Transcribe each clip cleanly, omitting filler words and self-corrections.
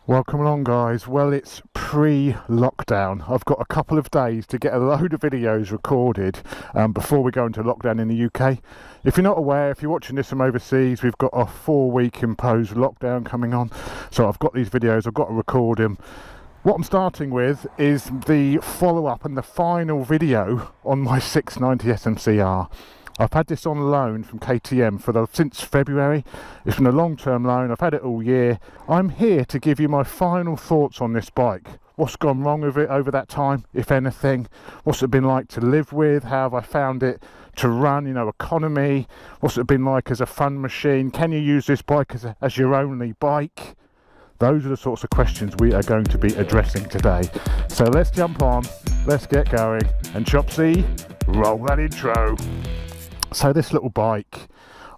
Welcome along, guys. Well, it's pre-lockdown. I've got a couple of days to get a load of videos recorded before we go into lockdown in the UK. If you're not aware, if you're watching this from overseas, we've got a 4-week imposed lockdown coming on. So I've got these videos, I've got to record them. What I'm starting with is the follow-up and the final video on my 690 SMCR. I've had this on loan from KTM since February. It's been a long-term loan. I've had it all year. I'm here to give you my final thoughts on this bike. What's gone wrong with it over that time, if anything? What's it been like to live with? How have I found it to run, economy? What's it been like as a fun machine? Can you use this bike as your only bike? Those are the sorts of questions we are going to be addressing today. So let's jump on, let's get going, and Chopsy, roll that intro. So this little bike,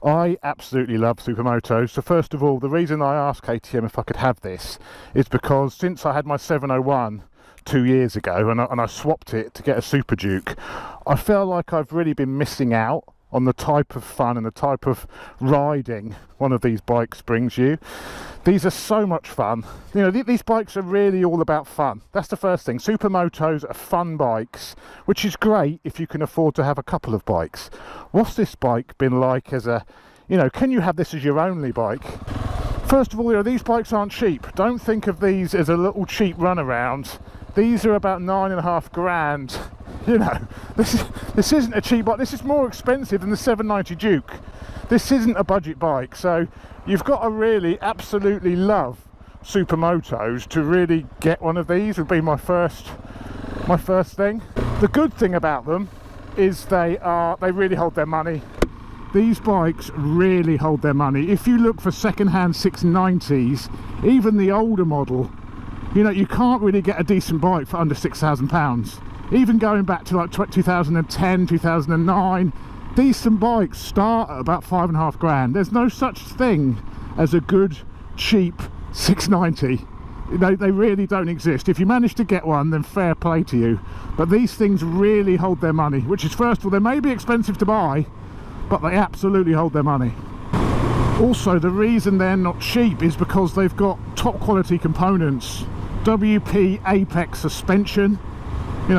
I absolutely love supermotos. So first of all, the reason I asked KTM if I could have this is because since I had my 701 2 years ago and I swapped it to get a Super Duke, I feel like I've really been missing out on the type of fun and the type of riding one of these bikes brings you. These are so much fun. These bikes are really all about fun. That's the first thing. Supermotos are fun bikes, which is great if you can afford to have a couple of bikes. What's this bike been like as a, can you have this as your only bike? First of all, these bikes aren't cheap. Don't think of these as a little cheap runaround. These are about 9.5 grand. This isn't a cheap bike. This is more expensive than the 790 Duke. This isn't a budget bike, so you've got to really absolutely love supermotos to really get one of these. Would be my first thing. The good thing about them is they really hold their money. These bikes really hold their money. If you look for second-hand 690s, even the older model, you can't really get a decent bike for under £6,000. Even going back to like 2010, 2009, decent bikes start at about 5.5 grand. There's no such thing as a good, cheap 690. They really don't exist. If you manage to get one, then fair play to you. But these things really hold their money, which is, first of all, they may be expensive to buy, but they absolutely hold their money. Also, the reason they're not cheap is because they've got top quality components. WP Apex suspension,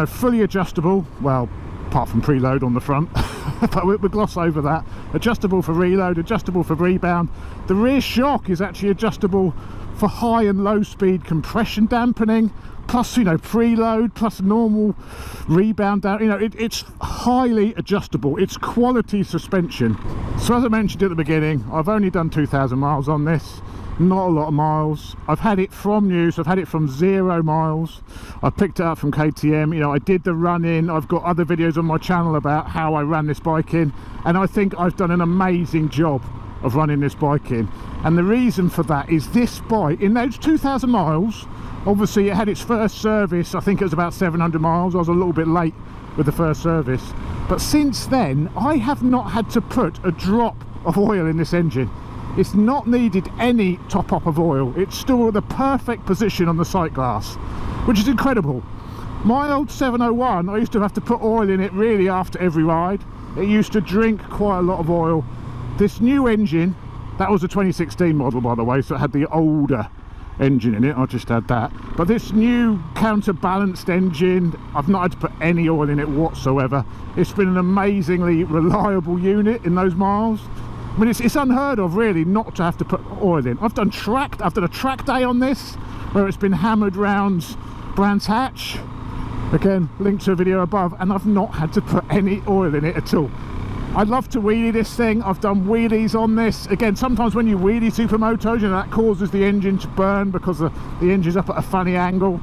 fully adjustable, well, apart from preload on the front, but we'll gloss over that. Adjustable for reload, adjustable for rebound. The rear shock is actually adjustable for high and low speed compression dampening, plus preload, plus normal rebound down. It's highly adjustable. It's quality suspension. So as I mentioned at the beginning, I've only done 2,000 miles on this. Not a lot of miles. I've had it from new, so I've had it from 0 miles. I picked it up from KTM. I did the run in. I've got other videos on my channel about how I ran this bike in, and I think I've done an amazing job of running this bike in. And the reason for that is this bike, in those 2,000 miles, obviously it had its first service, I think it was about 700 miles. I was a little bit late with the first service, but since then I have not had to put a drop of oil in this engine. It's not needed any top up of oil. It's still at the perfect position on the sight glass, which is incredible. My old 701, I used to have to put oil in it really after every ride. It used to drink quite a lot of oil. This new engine, that was a 2016 model, by the way, so it had the older engine in it. I just had that. But this new counterbalanced engine, I've not had to put any oil in it whatsoever. It's been an amazingly reliable unit in those miles. I mean, it's unheard of, really, not to have to put oil in. I've done a track day on this, where it's been hammered round Brands Hatch. Again, link to a video above, and I've not had to put any oil in it at all. I love to wheelie this thing. I've done wheelies on this. Again, sometimes when you wheelie supermotos, that causes the engine to burn because the engine's up at a funny angle.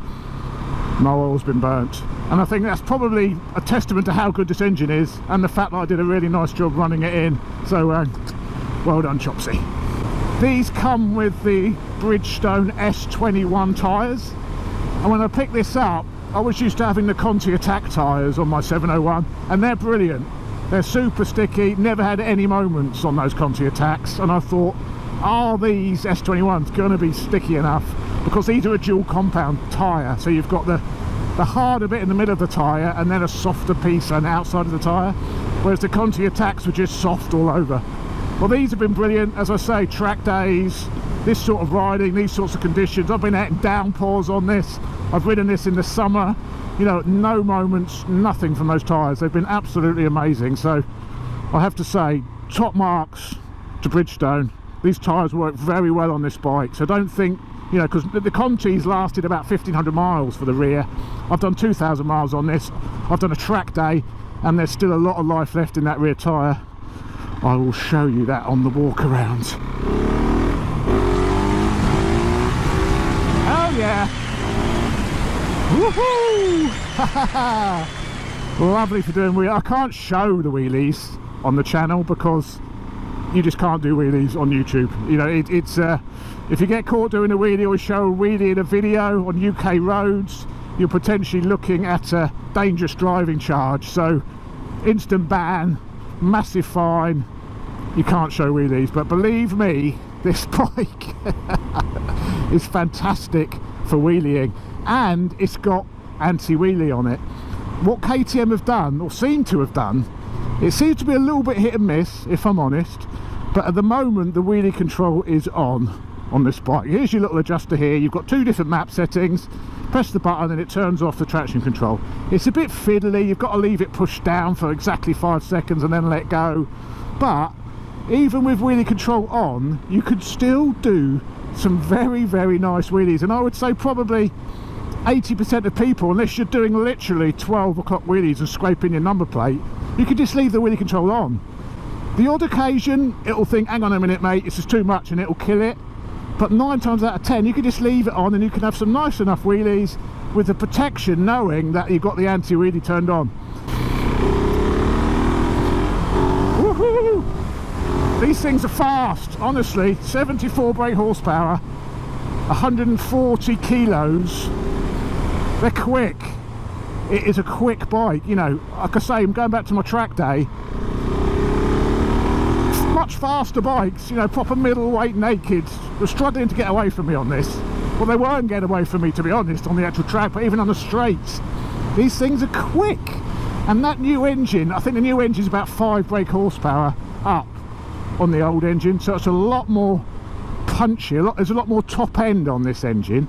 No oil's been burnt. And I think that's probably a testament to how good this engine is, and the fact that I did a really nice job running it in. So, well done, Chopsy. These come with the Bridgestone S21 tyres, and when I picked this up, I was used to having the Conti Attack tyres on my 701, and they're brilliant. They're super sticky, never had any moments on those Conti Attacks, and I thought, are these S21s going to be sticky enough? Because these are a dual compound tyre, so you've got the harder bit in the middle of the tyre and then a softer piece on the outside of the tyre, whereas the Conti Attacks were just soft all over. Well, these have been brilliant. As I say, track days, this sort of riding, these sorts of conditions. I've been out in downpours on this. I've ridden this in the summer. You know, no moments, nothing from those tyres. They've been absolutely amazing. So I have to say, top marks to Bridgestone. These tyres work very well on this bike. So don't think, you know, because the Conti's lasted about 1,500 miles for the rear. I've done 2,000 miles on this. I've done a track day, and there's still a lot of life left in that rear tyre. I will show you that on the walk around. Oh yeah! Woohoo! Lovely for doing wheelies. I can't show the wheelies on the channel because you just can't do wheelies on YouTube. You know, it's if you get caught doing a wheelie or show a wheelie in a video on UK roads, you're potentially looking at a dangerous driving charge. So instant ban, massive fine. You can't show wheelies. But believe me, this bike is fantastic for wheeling, and it's got anti-wheelie on it. What KTM have done, or seem to have done, it seems to be a little bit hit and miss, if I'm honest, but at the moment the wheelie control is on this bike. Here's your little adjuster here. You've got two different map settings. Press the button and it turns off the traction control. It's a bit fiddly. You've got to leave it pushed down for exactly 5 seconds and then let go. But even with wheelie control on, you could still do some very, very nice wheelies. And I would say probably 80% of people, unless you're doing literally 12 o'clock wheelies and scraping your number plate, you could just leave the wheelie control on. The odd occasion, it'll think, hang on a minute mate, this is too much, and it'll kill it. But 9 times out of 10, you can just leave it on and you can have some nice enough wheelies with the protection, knowing that you've got the anti-wheelie turned on. Woohoo! These things are fast, honestly. 74 brake horsepower, 140 kilos. They're quick. It is a quick bike, you know. Like I say, I'm going back to my track day. Much faster bikes, you know, proper middleweight nakeds were struggling to get away from me on this. Well, they weren't getting away from me, to be honest, on the actual track, but even on the straights. These things are quick. And that new engine, I think the new engine is about 5 brake horsepower up on the old engine, so it's a lot more punchy. There's a lot more top end on this engine.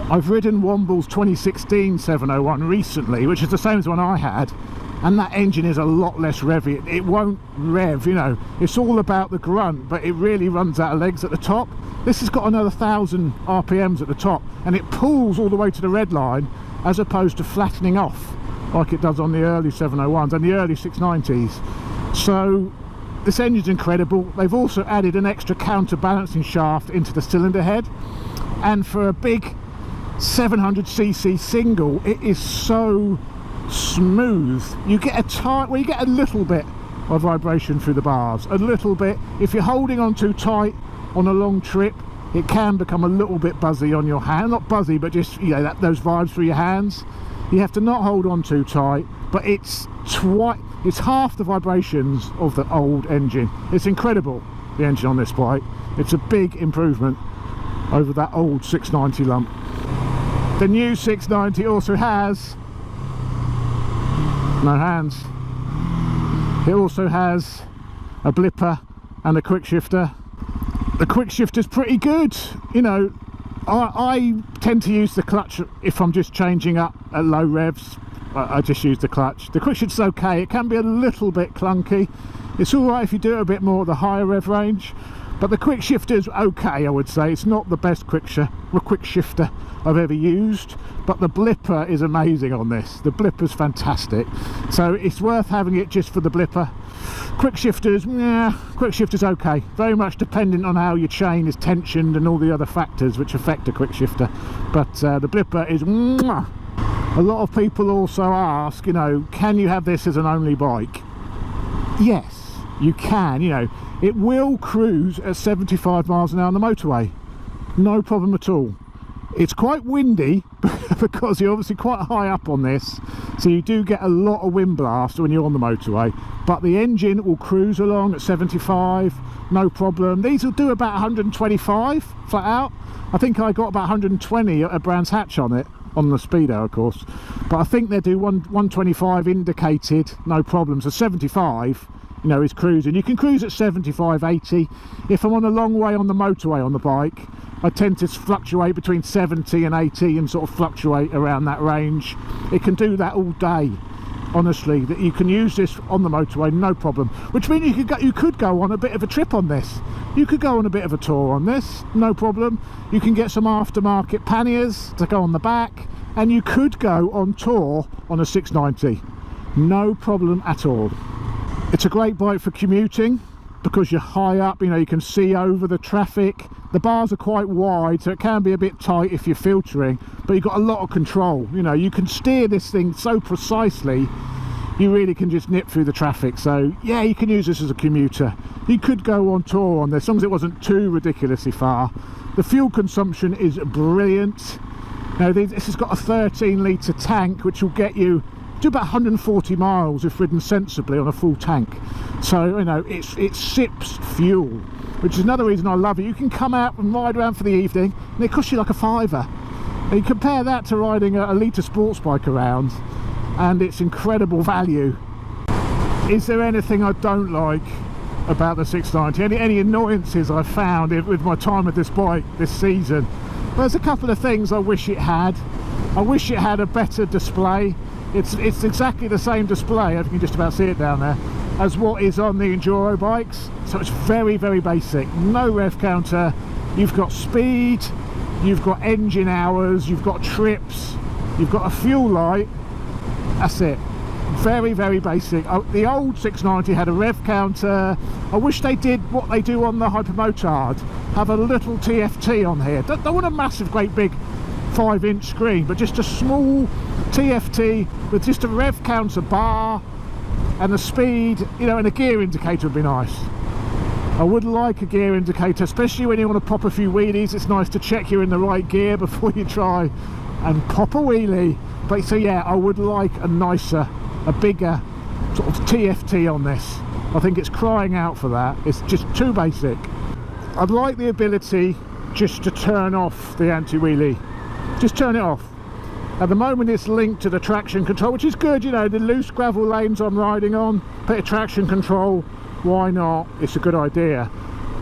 I've ridden Womble's 2016 701 recently, which is the same as the one I had, and that engine is a lot less revvy. It won't rev, you know. It's all about the grunt, but it really runs out of legs at the top. This has got another 1,000 RPMs at the top, and it pulls all the way to the red line as opposed to flattening off like it does on the early 701s and the early 690s. So this engine's incredible. They've also added an extra counterbalancing shaft into the cylinder head, and for a big 700cc single, it is so smooth. You get you get a little bit of vibration through the bars, a little bit. If you're holding on too tight on a long trip, it can become a little bit buzzy on your hand. Not buzzy, but just, you know, those vibes through your hands. You have to not hold on too tight, but it's half the vibrations of the old engine. It's incredible, the engine on this bike. It's a big improvement over that old 690 lump. The new 690 also has no hands. It also has a blipper and a quick shifter. The quick shifter's pretty good. You know, I tend to use the clutch if I'm just changing up at low revs. I just use the clutch. The quick shifter's okay. It can be a little bit clunky. It's all right if you do it a bit more at the higher rev range, but the quick shifter's okay, I would say. It's not the best quick shifter I've ever used, but the blipper is amazing on this. The blipper's fantastic, so it's worth having it just for the blipper. Quick shifters, yeah, quick shifter's okay. Very much dependent on how your chain is tensioned and all the other factors which affect a quick shifter, but the blipper is mwah. A lot of people also ask, you know, can you have this as an only bike? Yes, you can. You know, it will cruise at 75 miles an hour on the motorway, no problem at all. It's quite windy because you're obviously quite high up on this, so you do get a lot of wind blast when you're on the motorway, but the engine will cruise along at 75, no problem. These will do about 125 flat out. I think I got about 120 at Brands Hatch on it, on the speedo of course, but I think they do 125 indicated, no problem. So 75, you know, is cruising. You can cruise at 75, 80. If I'm on a long way on the motorway on the bike, I tend to fluctuate between 70 and 80 and sort of fluctuate around that range. It can do that all day, honestly. That you can use this on the motorway, no problem. Which means you could go on a bit of a trip on this. You could go on a bit of a tour on this, no problem. You can get some aftermarket panniers to go on the back, and you could go on tour on a 690, no problem at all. It's a great bike for commuting because you're high up, you know, you can see over the traffic. The bars are quite wide, so it can be a bit tight if you're filtering, but you've got a lot of control. You know, you can steer this thing so precisely, you really can just nip through the traffic. So yeah, you can use this as a commuter. You could go on tour on this, as long as it wasn't too ridiculously far. The fuel consumption is brilliant. Now, this has got a 13-litre tank, which will get you to about 140 miles if ridden sensibly on a full tank. So, you know, it sips fuel, which is another reason I love it. You can come out and ride around for the evening, and it costs you like a £5. And you compare that to riding a litre sports bike around, and it's incredible value. Is there anything I don't like about the 690? Any annoyances I've found with my time with this bike this season? Well, there's a couple of things I wish it had. I wish it had a better display. It's exactly the same display, I think you can just about see it down there, as what is on the enduro bikes. So it's very, very basic. No rev counter. You've got speed, you've got engine hours, you've got trips, you've got a fuel light. That's it. Very, very basic. The old 690 had a rev counter. I wish they did what they do on the Hypermotard, have a little TFT on here. Don't want a massive great big 5-inch screen, but just a small TFT with just a rev counter bar and the speed, you know, and a gear indicator would be nice. I would like a gear indicator, especially when you want to pop a few wheelies. It's nice to check you're in the right gear before you try and pop a wheelie. But so yeah, I would like a nicer, a bigger sort of TFT on this. I think it's crying out for that. It's just too basic. I'd like the ability just to turn off the anti-wheelie. Just turn it off. At the moment it's linked to the traction control, which is good, you know, the loose gravel lanes I'm riding on, bit of traction control, why not? It's a good idea.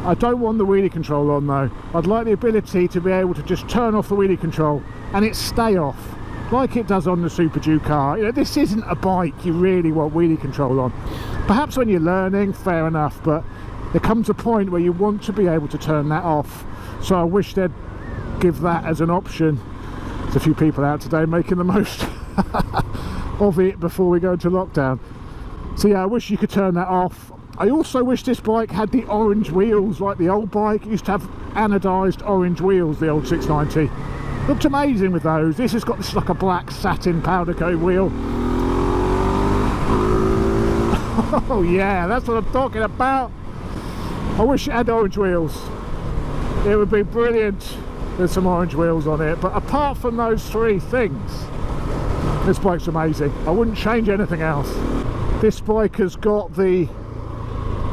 I don't want the wheelie control on though. I'd like the ability to be able to just turn off the wheelie control and it stay off, like it does on the Super Duke car. You know, this isn't a bike you really want wheelie control on. Perhaps when you're learning, fair enough, but there comes a point where you want to be able to turn that off. So I wish they'd give that as an option. There's a few people out today making the most of it before we go into lockdown. So yeah, I wish you could turn that off. I also wish this bike had the orange wheels like the old bike. It used to have anodised orange wheels, the old 690. Looked amazing with those. This has got this like a black satin powder coat wheel. Oh yeah, that's what I'm talking about. I wish it had orange wheels. It would be brilliant with some orange wheels on it. But apart from those three things, this bike's amazing. I wouldn't change anything else. This bike has got the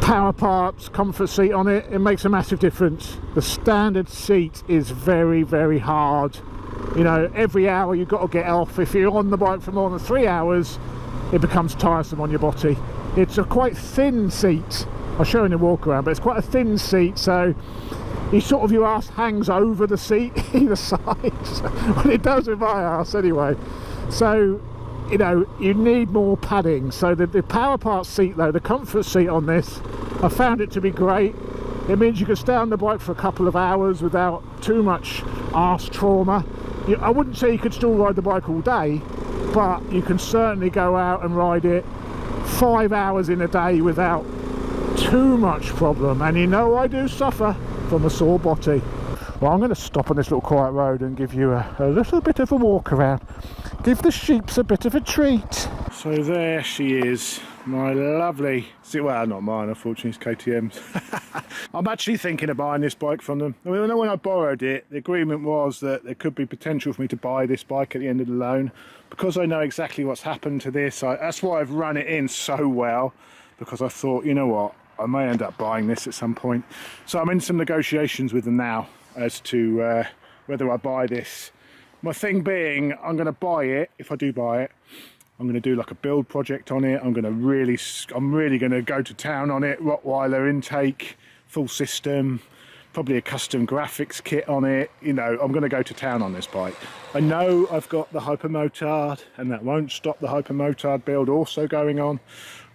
power parts comfort seat on it. It makes a massive difference. The standard seat is very, very hard. You know, every hour you've got to get off. If you're on the bike for more than 3 hours, it becomes tiresome on your body. It's a quite thin seat. I'll show you in a walk around, but it's quite a thin seat, so you sort of, your ass hangs over the seat either side. Well, it does with my ass anyway. So, you know, you need more padding. So the power part seat though, the comfort seat on this, I found it to be great. It means you can stay on the bike for a couple of hours without too much arse trauma. I wouldn't say you could still ride the bike all day, but you can certainly go out and ride it 5 hours in a day without too much problem. And you know, I do suffer from a sore body. Well, I'm going to stop on this little quiet road and give you a little bit of a walk around. Give the sheeps a bit of a treat. So there she is, my lovely, well, not mine, unfortunately, it's KTM's. I'm actually thinking of buying this bike from them. I mean, when I borrowed it, the agreement was that there could be potential for me to buy this bike at the end of the loan. Because I know exactly what's happened to this, that's why I've run it in so well, because I thought, you know what, I may end up buying this at some point. So I'm in some negotiations with them now as to whether I buy this. My thing being, I'm going to buy it. If I do buy it, I'm going to do like a build project on it. I'm really going to go to town on it. Rottweiler intake, full system, probably a custom graphics kit on it. You know, I'm going to go to town on this bike. I know I've got the hypermotard, and that won't stop the hypermotard build also going on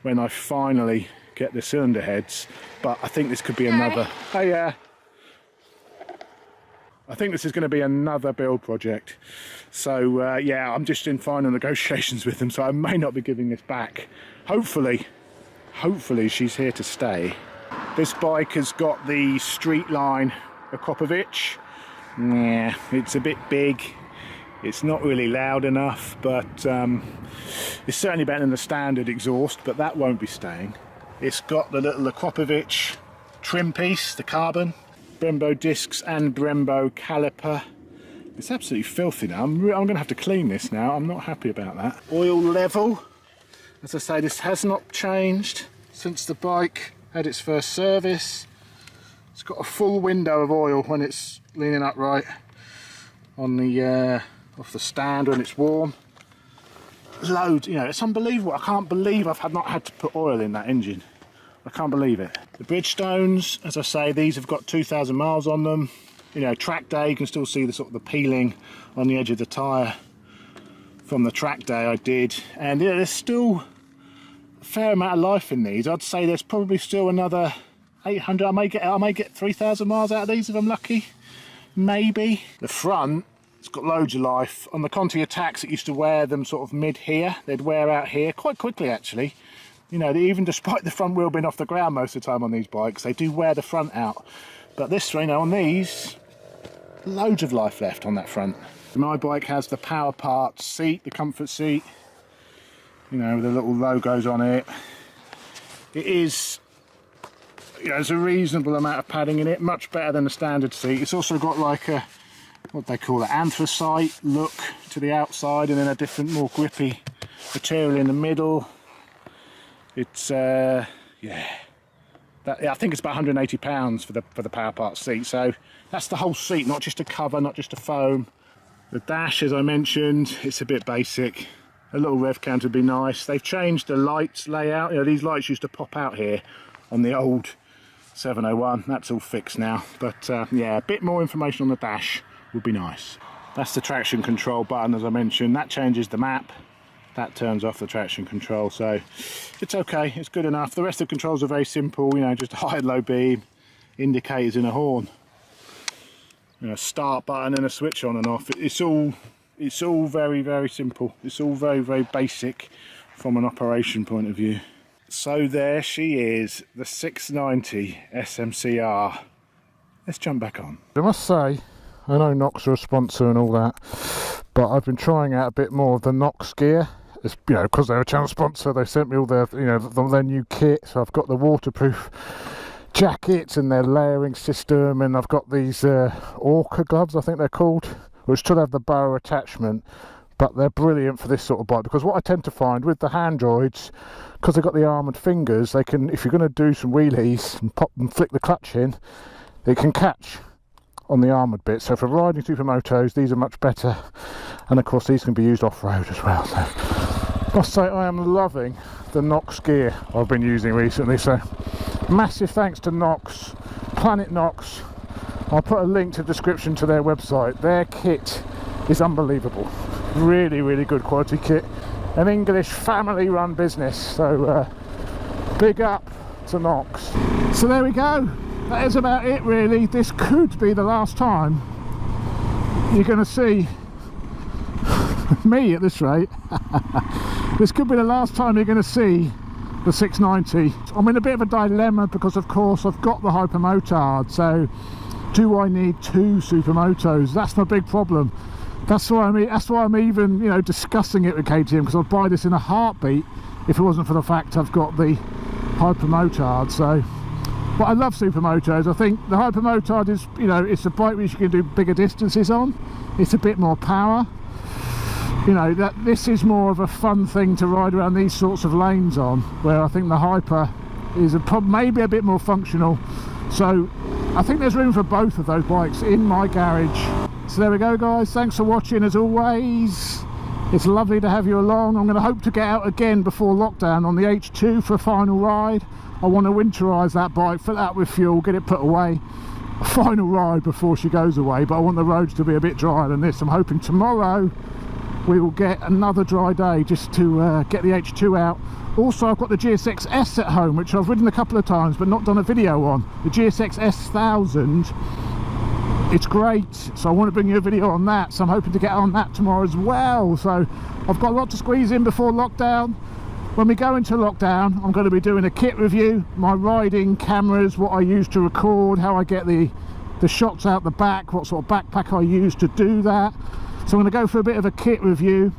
when I finally get the cylinder heads, but I think this could be another. Oh yeah, I think this is going to be another build project. So yeah, I'm just in final negotiations with them, so I may not be giving this back. Hopefully she's here to stay. This bike has got the Streetline Akropovich. Yeah, it's a bit big. It's not really loud enough, but it's certainly better than the standard exhaust, but that won't be staying. It's got the little Akropovich trim piece, the carbon, Brembo discs and Brembo caliper. It's absolutely filthy now. I'm going to have to clean this now. I'm not happy about that. Oil level, as I say, this has not changed since the bike had its first service. It's got a full window of oil when it's leaning upright on the off the stand when it's warm. Loads, you know, it's unbelievable. I can't believe I've not had to put oil in that engine. I can't believe it. The Bridgestones, as I say, these have got 2,000 miles on them. You know, track day, you can still see the sort of the peeling on the edge of the tyre from the track day I did. And yeah, there's still a fair amount of life in these. I'd say there's probably still another 800. I may get 3,000 miles out of these if I'm lucky. Maybe. The front, it's got loads of life. On the Conti Attacks, it used to wear them sort of mid here. They'd wear out here quite quickly, actually. You know, even despite the front wheel being off the ground most of the time on these bikes, they do wear the front out. But this, you know, on these, loads of life left on that front. My bike has the Power Parts seat, the comfort seat, you know, with the little logos on it. It is, you know, there's a reasonable amount of padding in it, much better than the standard seat. It's also got like a, what they call it, anthracite look to the outside, and then a different, more grippy material in the middle. It's yeah, I think it's about £180 for the Power Parts seat. So that's the whole seat, not just a cover, not just a foam. The dash, as I mentioned, it's a bit basic. A little rev counter would be nice. They've changed the lights layout. You know, these lights used to pop out here on the old 701. That's all fixed now. But yeah, a bit more information on the dash would be nice. That's the traction control button, as I mentioned. That changes the map. That turns off the traction control, so it's okay, it's good enough. The rest of the controls are very simple, you know, just a high and low beam, indicators and a horn. You know, start button and a switch on and off. It's all very, very simple. It's all very, very basic from an operation point of view. So there she is, the 690 SMCR. Let's jump back on. I must say, I know Nox are a sponsor and all that, but I've been trying out a bit more of the Nox gear. It's, you know, because they're a channel sponsor, they sent me all their, you know, their new kit. So I've got the waterproof jackets and their layering system, and I've got these Orca gloves, I think they're called, which still have the bow attachment, but they're brilliant for this sort of bike, because what I tend to find with the Handroids, because they've got the armoured fingers, they can, if you're going to do some wheelies and pop and flick the clutch in, it can catch on the armoured bit. So for riding supermotos, these are much better, and of course these can be used off-road as well. So I must say I am loving the Nox gear I've been using recently, so massive thanks to Nox, Planet Nox. I'll put a link to the description to their website. Their kit is unbelievable, really, really good quality kit. An English family run business, so big up to Nox. So there we go, that is about it really. This could be the last time you're going to see me at this rate. This could be the last time you're going to see the 690. I'm in a bit of a dilemma because of course I've got the hypermotard, so do I need two supermotos? That's my big problem. That's why I'm even, you know, discussing it with KTM, because I'd buy this in a heartbeat if it wasn't for the fact I've got the hypermotard. So, but I love supermotos. I think the hypermotard is, you know, it's a bike which you can do bigger distances on. It's a bit more power. You know, that this is more of a fun thing to ride around these sorts of lanes on, where I think the Hyper is maybe a bit more functional. So I think there's room for both of those bikes in my garage. So there we go guys, thanks for watching as always. It's lovely to have you along. I'm going to hope to get out again before lockdown on the H2 for a final ride. I want to winterise that bike, fill it up with fuel, get it put away, final ride before she goes away, but I want the roads to be a bit drier than this. I'm hoping tomorrow we will get another dry day just to get the H2 out. Also, I've got the GSX S at home, which I've ridden a couple of times but not done a video on. The GSX S1000, it's great, so I want to bring you a video on that, so I'm hoping to get on that tomorrow as well. So I've got a lot to squeeze in before lockdown. When we go into lockdown, I'm going to be doing a kit review, my riding cameras, what I use to record, how I get the shots out the back, what sort of backpack I use to do that. So I'm going to go for a bit of a kit review.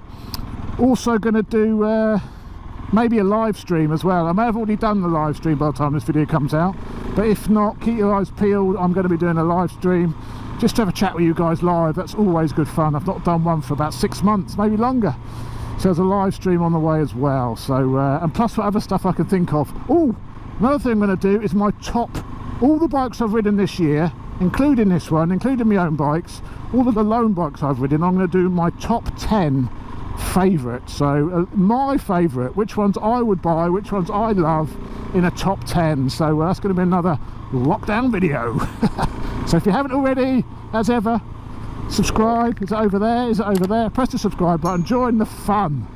Also going to do maybe a live stream as well. I may have already done the live stream by the time this video comes out, but if not, keep your eyes peeled. I'm going to be doing a live stream just to have a chat with you guys live. That's always good fun. I've not done one for about 6 months, maybe longer. So there's a live stream on the way as well. So and plus what other stuff I can think of. Oh, another thing I'm going to do is my top, all the bikes I've ridden this year, including this one, including my own bikes, all of the loan bikes I've ridden, I'm going to do my top 10 favourites. So my favourite, which ones I would buy, which ones I love in a top 10. So that's going to be another lockdown video. So if you haven't already, as ever, subscribe. Is it over there? Is it over there? Press the subscribe button. Join the fun.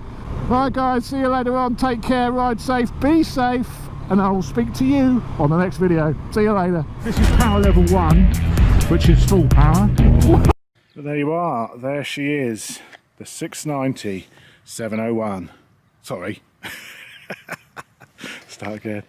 Right guys, see you later on. Take care, ride safe, be safe, and I will speak to you on the next video. See you later. This is power level 1, which is full power. But there you are. There she is. The 690 701. Sorry. Start again.